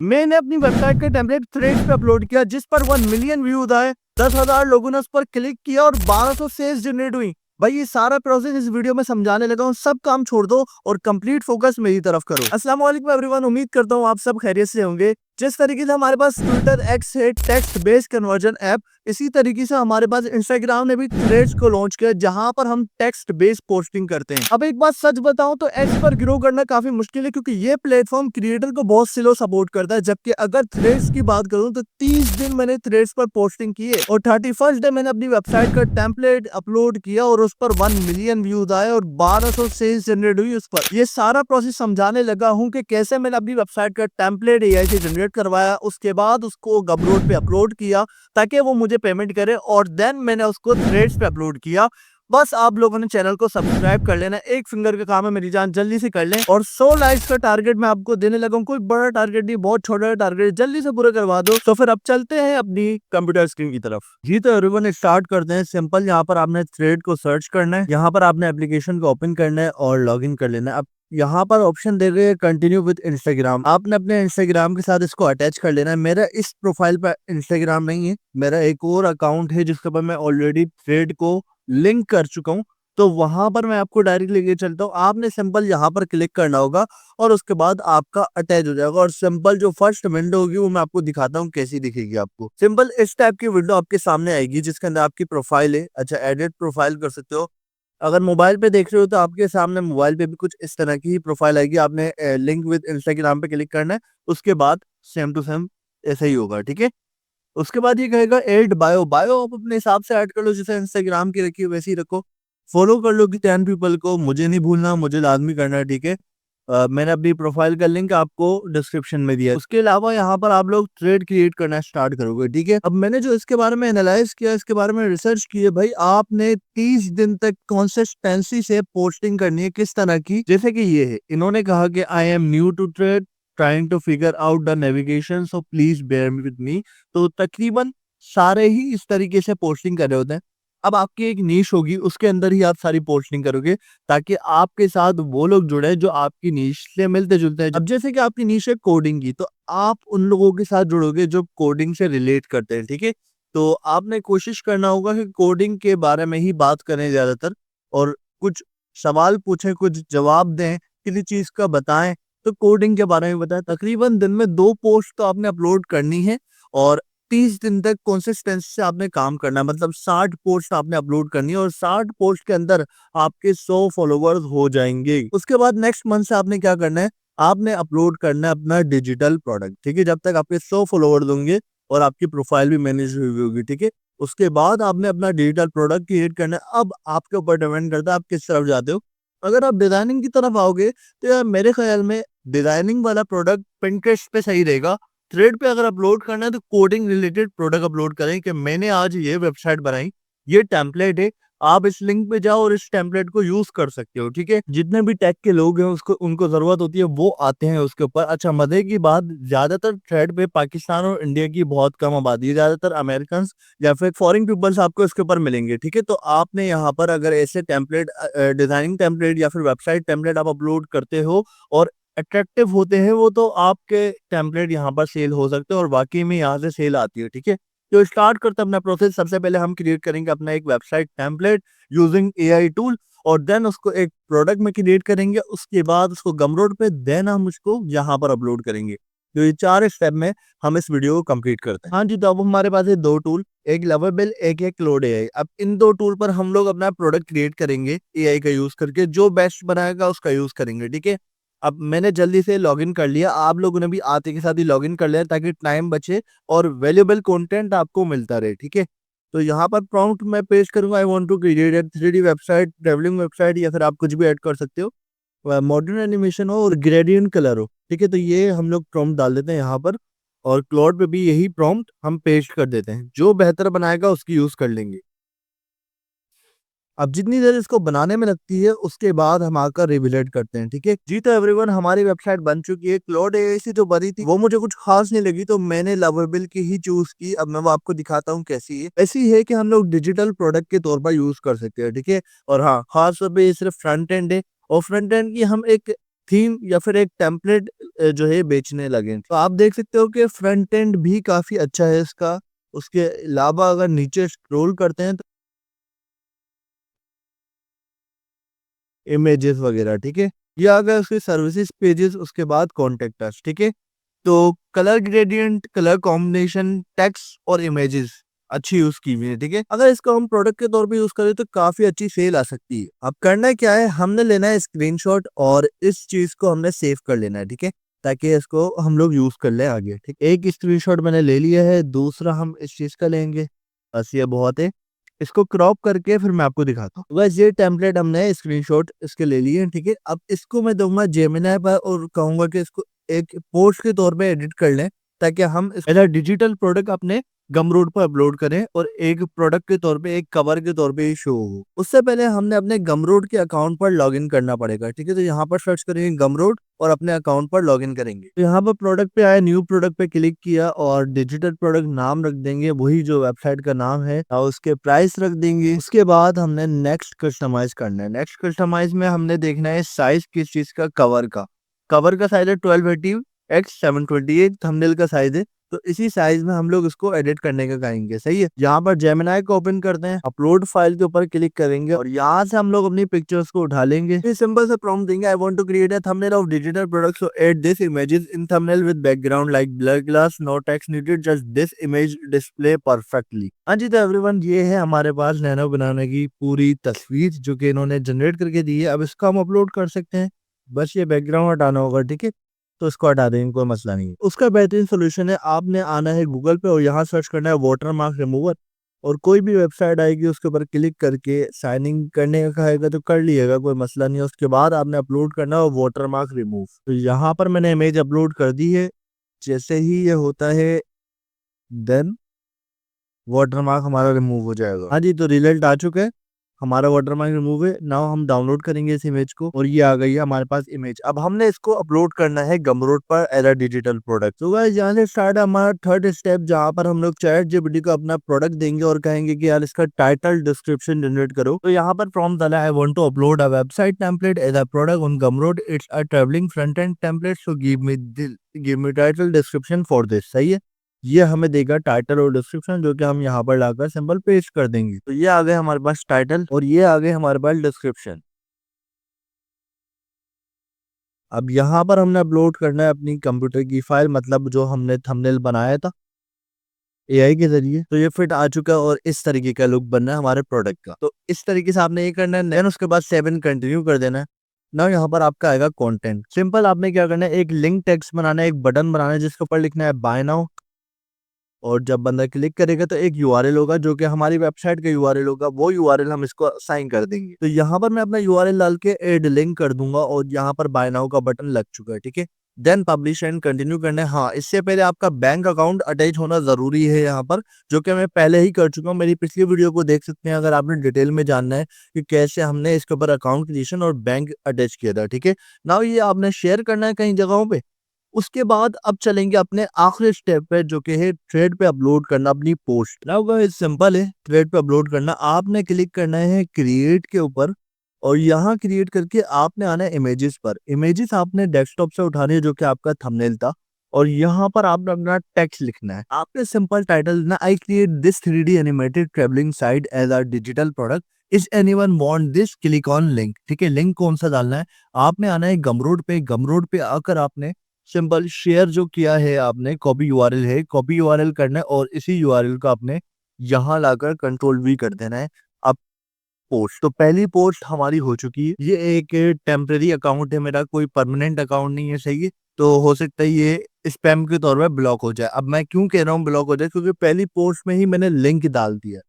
मैंने अपनी वेबसाइट का टेम्पलेट थ्रेड्स पे अपलोड किया जिस पर 1 मिलियन व्यूज आए, 10,000 लोगों ने उस पर क्लिक किया और 1200 सेल्स जनरेट हुई। भाई ये सारा प्रोसेस इस वीडियो में समझाने लगा हूँ। सब काम छोड़ दो और कंप्लीट फोकस मेरी तरफ करो। अस्सलाम वालेकुम एवरीवन, उम्मीद करता हूँ आप सब खैरियत से होंगे। जिस तरीके से हमारे पास ट्विटर एक्स है टेक्स्ट बेस्ड कन्वर्जन ऐप, इसी तरीके से हमारे पास इंस्टाग्राम ने भी थ्रेड्स को लॉन्च किया जहां पर हम टेक्स्ट बेस्ड पोस्टिंग करते हैं। अब एक बात सच बताऊं तो एक्स पर ग्रो करना काफी मुश्किल है क्योंकि ये प्लेटफॉर्म क्रिएटर को बहुत स्लो सपोर्ट करता है। जबकि अगर थ्रेड्स की बात करूं तो 30 दिन मैंने थ्रेड्स पर पोस्टिंग की है और 31st डे मैंने अपनी वेबसाइट का टेम्पलेट अपलोड किया और उस पर 1 मिलियन व्यूज आए और 1200 सेल्स जनरेट हुई उस पर। ये सारा प्रोसेस समझाने लगा हूँ कि कैसे मैंने अपनी वेबसाइट का टेम्पलेट एआई से जनरेट करवाया, उसके बाद उसको गमरोड पे अपलोड किया ताकि वो मुझे पेमेंट करे और देन मैंने उसको थ्रेड्स पे अपलोड किया। बस आप लोगों ने चैनल को सब्सक्राइब कर लेना, एक फिंगर का काम है मेरी जान, जल्दी से कर लें। और 100 लाइक्स का टारगेट मैं आपको देने लगा हूं। कोई बड़ा टारगेट नहीं, बहुत छोटा टारगेट, जल्दी से पूरा करवा दो। तो फिर अब चलते हैं अपनी कंप्यूटर स्क्रीन की तरफ। जी तो एवरीवन स्टार्ट करते हैं। सिंपल यहाँ पर आपने थ्रेड को सर्च करना है, यहाँ पर आपने एप्लीकेशन को ओपन करना है और लॉग इन कर लेना है। अब यहाँ पर ऑप्शन दे रहे हैं कंटिन्यू विद इंस्टाग्राम, आपने अपने इंस्टाग्राम के साथ इसको अटैच कर लेना है। मेरा इस प्रोफाइल पर इंस्टाग्राम नहीं है, मेरा एक और अकाउंट है जिसके ऊपर मैं ऑलरेडी थ्रेड को लिंक कर चुका हूँ, तो वहां पर मैं आपको डायरेक्ट लेके चलता हूँ। आपने सिंपल यहाँ पर क्लिक करना होगा और उसके बाद आपका अटैच हो जाएगा और सिंपल जो फर्स्ट विंडो होगी वो मैं आपको दिखाता हूँ कैसी दिखेगी। आपको सिंपल इस टाइप की विंडो आपके सामने आएगी जिसके अंदर आपकी प्रोफाइल है। अच्छा, एडिट प्रोफाइल कर सकते हो। अगर मोबाइल पे देख रहे हो तो आपके सामने मोबाइल पे भी कुछ इस तरह की ही प्रोफाइल आएगी। आपने लिंक विद इंस्टाग्राम पे क्लिक करना है, उसके बाद सेम टू सेम ऐसा ही होगा। ठीक है, उसके बाद ये कहेगा ऐड बायो। बायो आप अपने हिसाब से ऐड कर लो, जैसे इंस्टाग्राम की रखी है वैसे ही रखो। फॉलो कर लो कि 10 पीपल को, मुझे नहीं भूलना, मुझे लाजमी करना है। ठीक है, मैंने अपनी प्रोफाइल का लिंक आपको डिस्क्रिप्शन में दिया है। उसके अलावा यहाँ पर आप लोग थ्रेड क्रिएट करना स्टार्ट करोगे। ठीक है, अब मैंने जो इसके बारे में एनालाइज किया, इसके बारे में रिसर्च की है, भाई आपने 30 दिन तक कंसिस्टेंसी से पोस्टिंग करनी है। किस तरह की, जैसे कि ये है, इन्होंने कहा कि I am new to trade, trying to figure out the navigation, so please bear with me. तो तकरीबन सारे ही इस तरीके से पोस्टिंग कर रहे होते हैं। अब आपकी एक नीश होगी, उसके अंदर ही आप सारी पोस्टिंग करोगे ताकि आपके साथ वो लोग जुड़े जो आपकी नीश से मिलते जुलते हैं। अब जैसे कि आपकी नीश है कोडिंग की, तो आप उन लोगों के साथ जुड़ोगे जो कोडिंग से रिलेट करते हैं। ठीक है, तो आपने कोशिश करना होगा कि कोडिंग के बारे में ही बात करें ज्यादातर, और कुछ सवाल पूछें, कुछ जवाब दें, किसी चीज का बताएं तो कोडिंग के बारे में बताएं। तकरीबन दिन में 2 पोस्ट तो आपने अपलोड करनी है और 30 दिन तक कंसिस्टेंसी से आपने काम करना है। मतलब 60 पोस्ट आपने अपलोड करनी है और 60 पोस्ट के अंदर आपके 100 फॉलोवर्स हो जाएंगे। उसके बाद नेक्स्ट मंथ से आपने क्या करना है, आपने अपलोड करना है अपना डिजिटल प्रोडक्ट। ठीक है, जब तक आपके 100 फॉलोवर्स होंगे और आपकी प्रोफाइल भी मैनेज हुई होगी। ठीक है, उसके बाद आपने अपना डिजिटल प्रोडक्ट क्रिएट करना है। अब आपके ऊपर डिपेंड करता है आप किस तरफ जाते हो। अगर आप डिजाइनिंग की तरफ आओगे तो यार मेरे ख्याल में डिजाइनिंग वाला प्रोडक्ट पिंटरेस्ट पे सही रहेगा। थ्रेड पे अगर अपलोड करना है तो कोडिंग रिलेटेड प्रोडक्ट अपलोड करें कि मैंने आज ये वेबसाइट बनाई, ये टेम्पलेट है, आप इस लिंक पे जाओ और इस टेम्पलेट को यूज कर सकते हो। ठीक है, जितने भी टेक के लोग हैं उसको उनको जरूरत होती है वो आते हैं उसके ऊपर। अच्छा, मजे की बात, ज्यादातर थ्रेड पे पाकिस्तान और इंडिया की बहुत कम आबादी है, ज्यादातर अमेरिकन या फिर फॉरेन पीपल्स आपको इसके ऊपर मिलेंगे। ठीक है, तो आपने यहाँ पर अगर ऐसे टेम्पलेट, डिजाइनिंग टेम्पलेट या फिर वेबसाइट टेम्पलेट आप अपलोड करते हो और अट्रैक्टिव होते हैं वो, तो आपके टेम्पलेट यहाँ पर सेल हो सकते हैं और वाकई में यहाँ से सेल आती है। ठीक है, तो स्टार्ट करते हैं अपना प्रोसेस। सबसे पहले हम क्रिएट करेंगे अपना एक website template using AI tool और देन उसको एक प्रोडक्ट में क्रिएट करेंगे। उसके बाद उसको गमरोड पे देन हम उसको यहाँ पर अपलोड करेंगे। तो ये 4 स्टेप में हम इस वीडियो को कंप्लीट करते हैं। हाँ जी, तो अब हमारे पास है 2 टूल, एक लवेबल, एक है क्लोड एआई। अब इन 2 टूल पर हम लोग अपना प्रोडक्ट क्रिएट करेंगे एआई का यूज करके, जो बेस्ट बनाएगा उसका यूज करेंगे। ठीक है, अब मैंने जल्दी से लॉगिन कर लिया, आप लोगों ने भी आते के साथ ही लॉगिन कर लिया ताकि टाइम बचे और वैल्यूएबल कंटेंट आपको मिलता रहे। ठीक है, तो यहाँ पर प्रॉम्प्ट मैं पेस्ट करूंगा, I want to create a 3D website, travelling website, या फिर आप कुछ भी ऐड कर सकते हो, मॉडर्न एनिमेशन हो और ग्रेडियंट कलर हो। ठीक है, तो ये हम लोग प्रॉम्प्ट डाल देते हैं यहाँ पर और क्लाउड पे भी यही प्रॉम्प्ट हम पेस्ट कर देते हैं। जो बेहतर बनाएगा उसकी यूज कर लेंगे। अब जितनी देर इसको बनाने में लगती है उसके बाद हम आकर रिविलेट करते हैं। ठीक है जी, तो एवरीवन हमारी वेबसाइट बन चुकी है। क्लाउड एआई से जो बनी थी वो मुझे कुछ खास नहीं लगी, तो मैंने लवेबल की ही चूज की। अब मैं वो आपको दिखाता हूँ कैसी है। ऐसी है कि हम लोग डिजिटल प्रोडक्ट के तौर पर यूज कर सकते हैं। ठीक है, और हाँ, खास तौर पर ये सिर्फ फ्रंट एंड है और फ्रंट एंड की हम एक थीम या फिर एक टेम्पलेट जो है बेचने लगे। तो आप देख सकते हो कि फ्रंट एंड भी काफी अच्छा है इसका। उसके अलावा अगर नीचे स्क्रॉल करते हैं तो इमेजेस वगैरह, ठीक है। ये आ गया उसके सर्विसेज पेजेस, उसके बाद कॉन्टेक्ट अस, ठीक है। तो colour gradient, colour combination, text और इमेजेस अच्छी यूज की हुई है, ठीक है। अगर इसको हम प्रोडक्ट के तौर पे यूज करें तो काफी अच्छी सेल आ सकती है। अब करना क्या है, हमने लेना है स्क्रीनशॉट और इस चीज को हमने सेव कर लेना है, ठीक है, ताकि इसको हम लोग यूज कर ले आगे, ठीक। एक स्क्रीनशॉट मैंने ले लिया है, दूसरा हम इस चीज का लेंगे, बस ये बहुत है। इसको क्रॉप करके फिर मैं आपको दिखाता हूँ। बस ये टेम्पलेट हमने स्क्रीनशॉट इसके ले लिए, ठीक है। अब इसको मैं दूंगा जेमिनी पर और कहूंगा कि इसको एक पोस्ट के तौर पे एडिट कर लें, ताकि हम इसका डिजिटल प्रोडक्ट अपने गमरोड पर अपलोड करें और एक प्रोडक्ट के तौर पे, एक कवर के तौर पे शो हो। उससे पहले हमने अपने गमरोड के अकाउंट पर लॉगिन करना पड़ेगा, ठीक है। तो यहाँ पर सर्च करेंगे गमरोड और अपने अकाउंट पर लॉगिन करेंगे। तो यहाँ पर प्रोडक्ट पे आया, न्यू प्रोडक्ट पे क्लिक किया और डिजिटल प्रोडक्ट नाम रख देंगे वही जो वेबसाइट का नाम है, और उसके प्राइस रख देंगे। उसके बाद हमने नेक्स्ट कस्टमाइज करना है। नेक्स्ट कस्टमाइज में हमने देखना है साइज किस चीज का, कवर का साइज है 1280x728, थंबनेल का साइज है। तो इसी साइज में हम लोग इसको एडिट करने का कहेंगे, सही है। यहाँ पर जेमिनी को ओपन करते हैं, अपलोड फाइल के ऊपर क्लिक करेंगे और यहाँ से हम लोग अपनी पिक्चर्स को उठा लेंगे। फिर सिंपल से प्रॉम्प्ट देंगे, I want to create a thumbnail of digital product, so add this images in thumbnail with background like blur glass, no text needed, just this image display perfectly. हाँ जी, तो everyone ये है हमारे पास nano बनाने की पूरी तस्वीर जो कि इन्होंने जनरेट करके दी है। अब इसको हम अपलोड कर सकते हैं, बस ये बैकग्राउंड हटाना होगा, ठीक है। तो इसको हटा देंगे, कोई मसला नहीं है। उसका बेहतरीन सोल्यूशन है, आपने आना है गूगल पे और यहाँ सर्च करना है वाटर मार्क रिमूवर, और कोई भी वेबसाइट आएगी उसके ऊपर क्लिक करके साइन इन करने का कहेगा तो कर लिएगा, कोई मसला नहीं है। उसके बाद आपने अपलोड करना है वाटर मार्क रिमूव। तो यहाँ पर मैंने इमेज अपलोड कर दी है। जैसे ही ये होता है देन वाटरमार्क हमारा रिमूव हो जाएगा। हाँ जी, तो रिजल्ट आ चुका है, हमारा वाटरमार्क रिमूव है। नाउ हम डाउनलोड करेंगे इस इमेज को और ये आ गई है हमारे पास इमेज। अब हमने इसको अपलोड करना है गमरोड पर एज अ डिजिटल प्रोडक्ट। तो गाइस यहाँ से स्टार्ट है हमारा थर्ड स्टेप, जहाँ पर हम लोग चैट जीपीटी को अपना प्रोडक्ट देंगे और कहेंगे कि यार इसका टाइटल डिस्क्रिप्शन जनरेट करो। तो यहाँ पर प्रॉम्प्ट डाला है, I want to upload a website template as a product on Gumroad, it's a travelling front end template, so give me title description for this, सही है। ये हमें देगा टाइटल और डिस्क्रिप्शन, जो कि हम यहाँ पर लाकर सिंपल पेस्ट कर देंगे। तो ये आ गए हमारे पास टाइटल और ये आ गए हमारे पास डिस्क्रिप्शन। अब यहाँ पर हमने अपलोड करना है अपनी कंप्यूटर की फाइल, मतलब जो हमने थंबनेल बनाया था एआई के जरिए। तो ये फिट आ चुका है और इस तरीके का लुक बनना है हमारे प्रोडक्ट का। तो इस तरीके से आपने ये करना है, देन उसके बाद 7 कंटिन्यू कर देना है। ना यहाँ पर आपका आएगा कंटेंट। सिंपल आपने क्या करना है, एक लिंक टेक्स्ट बनाना है, एक बटन बनाना है जिसके ऊपर लिखना है बाय नाउ, और जब बंदा क्लिक करेगा तो एक यूआरएल होगा जो कि हमारी वेबसाइट का यूआरएल होगा, वो यूआरएल हम इसको असाइन कर देंगे। तो यहाँ पर मैं अपना यूआरएल डाल के ऐड लिंक कर दूंगा और यहाँ पर बाय नाउ का बटन लग चुका है, ठीक है। देन पब्लिश एंड कंटिन्यू करना है। हाँ, इससे पहले आपका बैंक अकाउंट अटैच होना जरूरी है यहाँ पर, जो कि मैं पहले ही कर चुका हूँ। मेरी पिछली वीडियो को देख सकते हैं अगर आपने डिटेल में जानना है कि कैसे हमने इसके ऊपर अकाउंट क्रिएशन और बैंक अटैच किया था, ठीक है। नाउ ये आपने शेयर करना है कई जगहों पे। उसके बाद अब चलेंगे अपने आखिरी स्टेप पे, जो कि है थ्रेड पे अपलोड करना अपनी पोस्ट। नाउ गाइस सिंपल है, थ्रेड पे अपलोड करना। आपने क्लिक करना है क्रिएट के ऊपर और यहाँ क्रिएट करके आपने आना है इमेजेस पर। इमेजेस आपने डेस्कटॉप से उठानी है जो कि आपका थंबनेल था, और यहाँ पर आपने अपना टेक्स्ट लिखना है। आपने सिंपल टाइटल ना, I create this 3D animated travelling site as a digital product, is anyone want this, click on link, ठीक है। लिंक कौन सा डालना है, आपने आना है गमरोड पे। गमरोड पे आकर आपने सिंपल शेयर जो किया है आपने, कॉपी यूआरएल है, कॉपी यूआरएल करना है और इसी यूआरएल को आपने यहाँ लाकर कंट्रोल वी कर देना है। अब पोस्ट, तो पहली पोस्ट हमारी हो चुकी है। ये एक टेम्परेरी अकाउंट है मेरा, कोई परमानेंट अकाउंट नहीं है, सही है। तो हो सकता है ये स्पैम के तौर पर ब्लॉक हो जाए। अब मैं क्यों कह रहा हूँ ब्लॉक हो जाए, क्योंकि पहली पोस्ट में ही मैंने लिंक डाल दिया।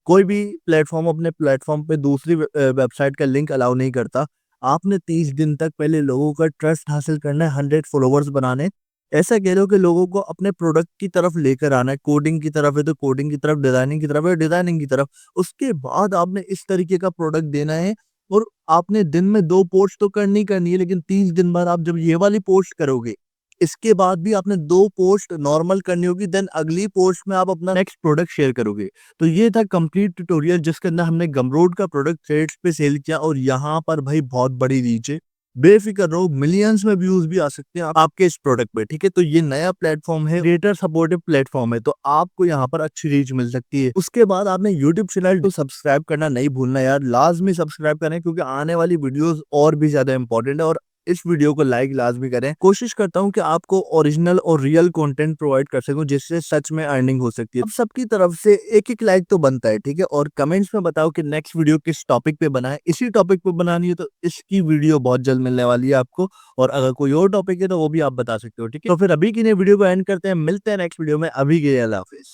कोई भी प्लेटफॉर्म अपने प्लेटफॉर्म पे दूसरी वेबसाइट का लिंक अलाउ नहीं करता। आपने 30 दिन तक पहले लोगों का ट्रस्ट हासिल करना है, 100 फॉलोवर्स बनाने। ऐसा कह रहे हो कि लोगों को अपने प्रोडक्ट की तरफ लेकर आना है, कोडिंग की तरफ है तो कोडिंग की तरफ, डिजाइनिंग की तरफ है डिजाइनिंग की तरफ। उसके बाद आपने इस तरीके का प्रोडक्ट देना है। और आपने दिन में 2 पोस्ट तो करनी है, लेकिन 30 दिन बाद आप जब ये वाली पोस्ट करोगे, इसके बाद भी आपने 2 पोस्ट नॉर्मल करनी होगी। देन अगली पोस्ट में आप अपना नेक्स्ट प्रोडक्ट शेयर करोगे। तो ये था कंप्लीट ट्यूटोरियल जिसके अंदर हमने गमरोड का प्रोडक्ट थ्रेड्स पे सेल किया, और यहाँ पर भाई बहुत बड़ी रीच है। बेफिक्र रहो, मिलियंस में व्यूज भी आ सकते हैं आपके इस प्रोडक्ट पे, ठीक है। तो ये नया प्लेटफॉर्म है, क्रिएटर सपोर्टिव प्लेटफॉर्म है, तो आपको यहाँ पर अच्छी रीच मिल सकती है। उसके बाद आपने यूट्यूब चैनल को सब्सक्राइब करना नहीं भूलना यार, लाजमी सब्सक्राइब करें, क्योंकि आने वाली वीडियोस और भी ज्यादा इंपॉर्टेंट है। और इस वीडियो को लाइक लाजमी करें। कोशिश करता हूँ कि आपको ओरिजिनल और रियल कंटेंट प्रोवाइड कर सकूं, जिससे सच में अर्निंग हो सकती है। अब सबकी तरफ से एक एक लाइक तो बनता है, ठीक है। और कमेंट्स में बताओ कि नेक्स्ट वीडियो किस टॉपिक पे बनाए। इसी टॉपिक पे बनानी है तो इसकी वीडियो बहुत जल्द मिलने वाली है आपको। और अगर कोई और टॉपिक है तो वो भी आप बता सकते हो, ठीक है। तो फिर अभी की नई वीडियो को एंड करते हैं, मिलते हैं नेक्स्ट वीडियो में। अभी के लिए अल्लाह हाफिज।